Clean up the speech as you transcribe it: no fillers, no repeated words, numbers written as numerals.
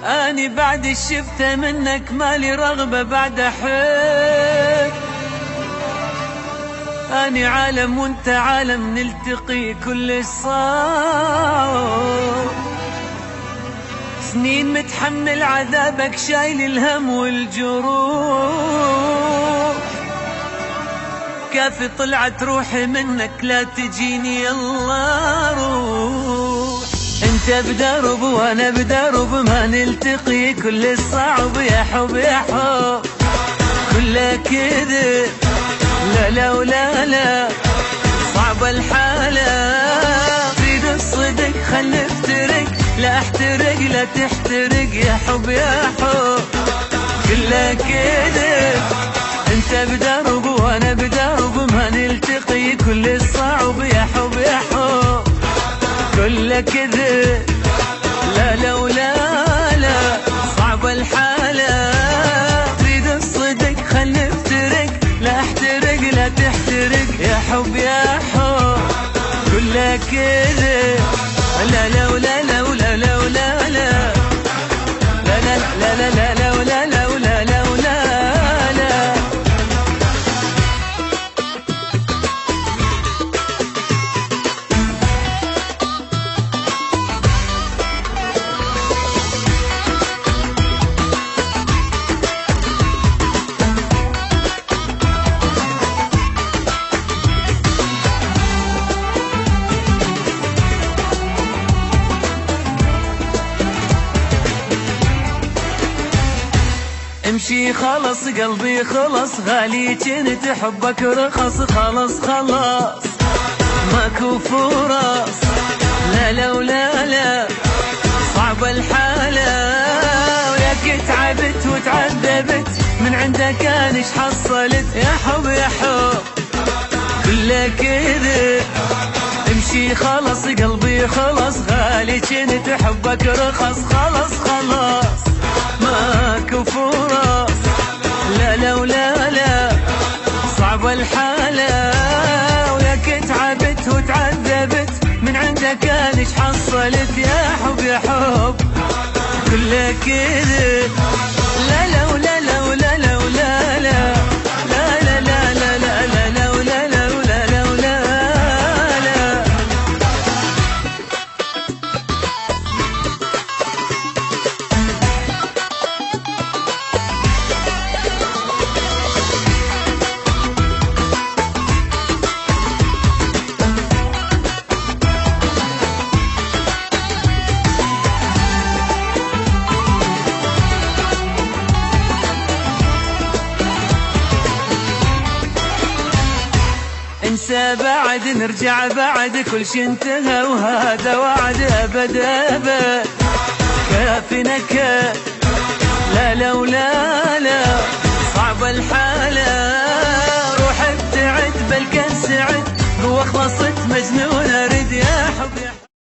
اني بعد الشفته منك مالي رغبة بعد احب. اني عالم وانت عالم نلتقي كل الصعب. سنين متحمل عذابك شايل الهم والجروح. كافي طلعت روحي منك لا تجيني يلا روح. انت بدرب وانا بدرب ما نلتقي كل الصعب يا حب يا حب كله كذب. لا لا ولا لا صعب الحالة تريد الصدق خل نفترق لا احترق لا تحترق يا حب يا حب كله كذب. انت بدرب وانا بدرب ما نلتقي كل الصعب يا حب يا حب كله كذب. لا لا ولا لا صعب الحالة تريد الصدق خل نفترق لا احترق لا تحترق يا حب يا حب كله كذب. لا لا ولا لا ولا لا ولا لا لا لا لا لا لا ولا لا ولا لا ولا لا. امشي خلص قلبي خلص غالي كنت حبك رخص خلص خلاص ماكو فرص. لا لا ولا لا صعب الحالة وياك تعبت وتعذبت من عندك انا ايش حصلت يا حب يا حب كله كذب. امشي خلص قلبي خلص غالي كنت حبك رخص خلص خلاص ماكو فرص. لا لا ولا لا صعب الحالة وياك تعبت وتعذبت من عندك انا ايش حصلت يا حب يا حب كله كذب. لا لا ولا لا ولا لا ولا لا لا لا لا لا لا لا لا ولا لا ولا لا ولا لا. انسى بعد نرجع بعد كل شي انتهى وهذا وعد ابد ابد كافي نكد. لا لا ولا لا صعب الحالة روح ابتعد بل كان سعد هو خلصت مجنون اريد يا حب يا